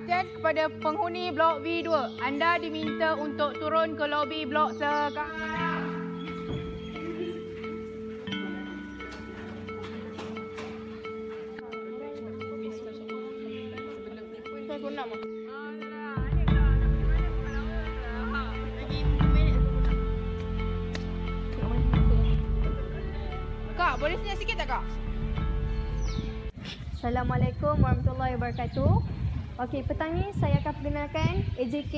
Perhatian kepada penghuni blok V2. Anda diminta untuk turun ke lobi blok sekarang. Kak, boleh senyap sikit tak, Kak? Assalamualaikum warahmatullahi wabarakatuh. Okey, petang ni saya akan perkenalkan AJK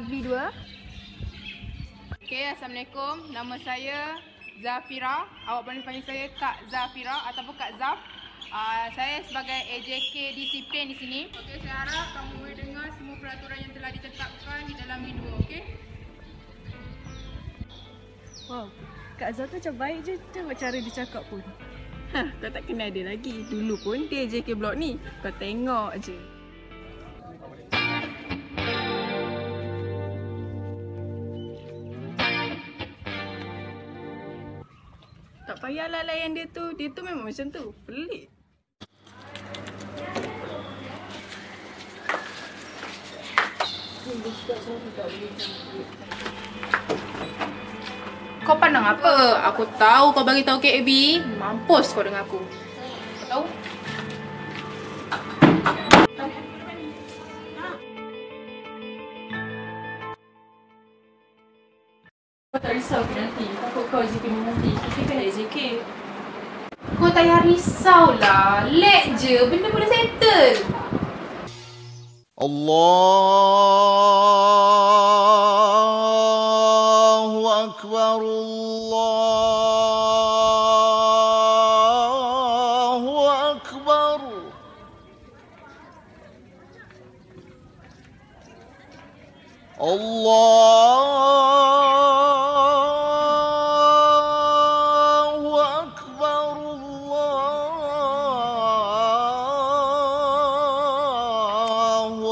V2. Okey, Assalamualaikum. Nama saya Zafira. Awak boleh panggil saya Kak Zafira ataupun Kak Zaf. Saya sebagai AJK disiplin di sini. Okey, saya harap kamu boleh dengar semua peraturan yang telah ditetapkan di dalam V2, okey? Wow, Kak Zah tu macam baik je. Tengok cara dia cakap pun. Kau tak kenal dia lagi. Dulu pun dia JK Blok ni. Kau tengok je. Tak payahlah layan dia tu. Dia tu memang macam tu. Pelik. Kau pandang apa? Aku tahu kau bagi tahu KB. Mampus kau dengan aku. Kau tahu? Kau tak risau ke nanti? Takut kau JK nanti. Kita kan JK. Kau tak payah risaulah. Let je. Benda boleh settle. Allahu Akbar, Allahu Akbar. Allahu Akbar, Allahu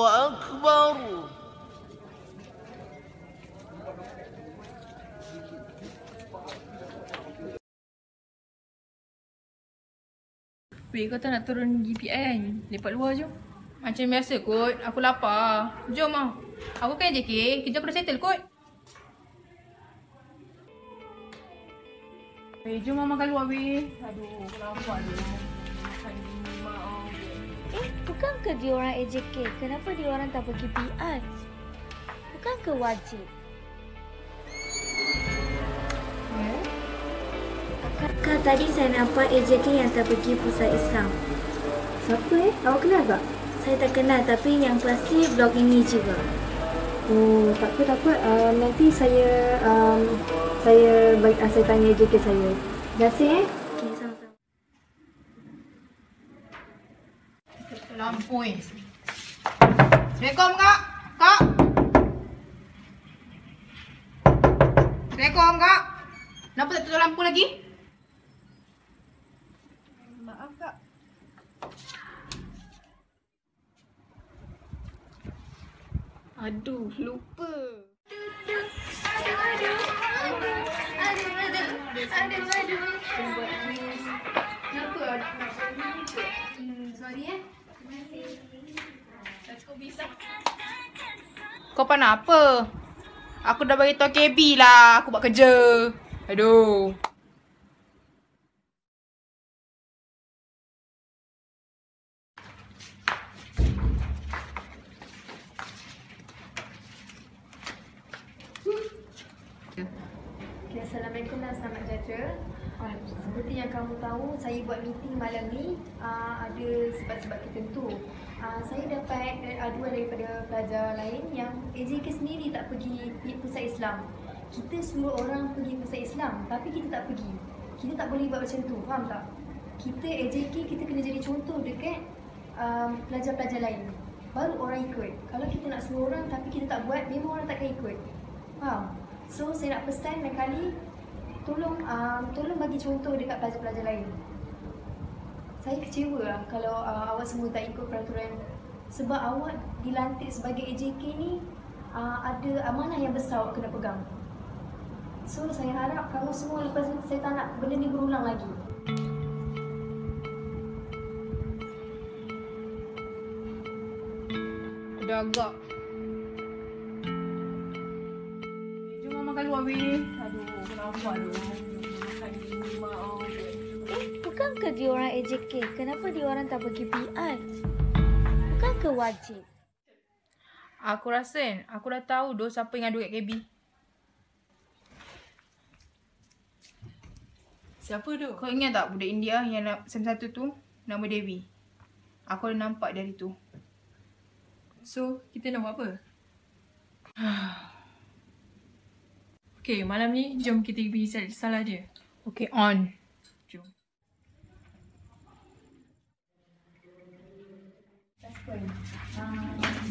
Akbar. Weh, kau tak nak turun GPI kan? Lepak luar jom. Macam biasa kot. Aku lapar. Jom lah. Aku kan JK. Kerja aku dah settle kot. Jom lah makan luar weh. Aduh, aku lapar tu. Makan ni mak. Bukan ke dia orang AJK? Kenapa dia orang tak pergi PI? Bukan ke wajib? Kak, tadi saya nampak AJK yang tak pergi pusat Islam. Siapa Awak kenal tak? Saya tak kenal, tapi yang pasti blog ini juga. Oh, tak apa. Nanti saya tanya AJK saya. Terima kasih Okey, sama-sama. Lampu ni. Assalamualaikum Kak. Kak. Assalamualaikum Kak. Kenapa tak tutup lampu lagi? Maaf Kak. Aduh, lupa. Kenapa? Sorry Tak cukup bisa. Kau pandang apa? Aku dah bagi tahu KB lah. Aku buat kerja. Aduh. Okay, Assalamualaikum dan selamat sejahtera. Seperti yang kamu tahu, saya buat meeting malam ni ada sebab-sebab tertentu. Saya dapat aduan daripada pelajar lain yang AJK sendiri tak pergi pusat Islam. Kita semua orang pergi pusat Islam, tapi kita tak pergi. Kita tak boleh buat macam tu, faham tak? Kita AJK, kita kena jadi contoh dekat pelajar-pelajar lain. Baru orang ikut. Kalau kita nak suruh orang tapi kita tak buat, memang orang takkan ikut. Faham? So, saya nak pesan lain kali, tolong bagi contoh dekat pelajar-pelajar lain. Saya kecewa lah kalau awak semua tak ikut peraturan. Sebab awak dilantik sebagai AJK ni, ada amanah yang besar awak kena pegang. So, saya harap kamu semua lepas ni, saya tak nak benda ni berulang lagi. agak. Jom Mama makan luar weh. Aduh, kenapa tu? Makan di rumah. Bukankah dia orang AJK? Kenapa dia orang tak bagi PR? Bukankah wajib? Aku rasa aku dah tahu siapa yang ngadu kat KB. Siapa tu? Kau ingat tak budak India yang sem 1 tu? Nama Devi. Aku dah nampak dari tu. So, kita nak buat apa? Okay, malam ni jom kita pergi cari salah dia. Okay, on. Jom.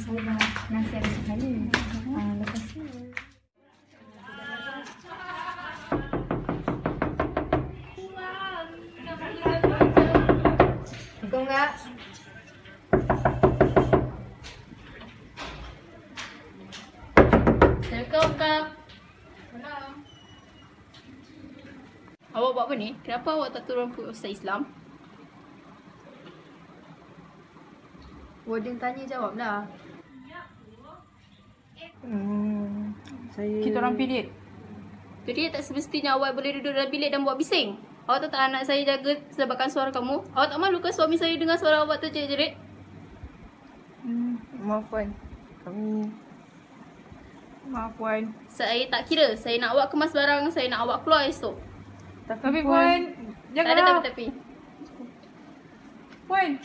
Saya dah nasihat macam ni. Lepas tu Assalamualaikum kak. Assalamualaikum kak. Awak buat apa ni? Kenapa awak tak turun ke Ustaz Islam? Warden tanya jawablah. Kita orang period. Jadi tak semestinya awak boleh duduk dalam bilik dan buat bising. Awak tahu tak anak saya jaga sebabkan suara kamu? Awak tak malu ke suami saya dengar suara awak terjerit-jerit? Maaf Puan. Maaf Puan. Saya tak kira. Saya nak awak kemas barang, saya nak awak keluar esok. Tapi Puan, Tak ada janganlah. tapi-tapi. Puan.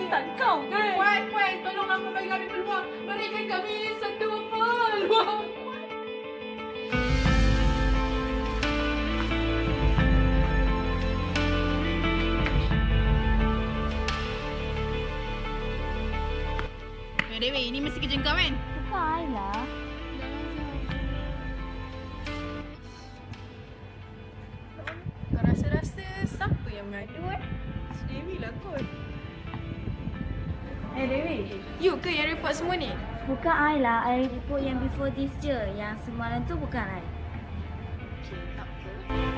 Tak kau kan? Puan, tolong aku bagi kami peluang. Berikan kami satu peluang. Dewi, ini mesti kerja kau kan? Bukan lah. Kau rasa-rasa siapa yang mengadu kan? Si Dewi lah kot. Dewi, you ke yang report semua ni? Bukan I lah. I report yang before this je. Yang semalam tu bukan I. Okay, tak apa.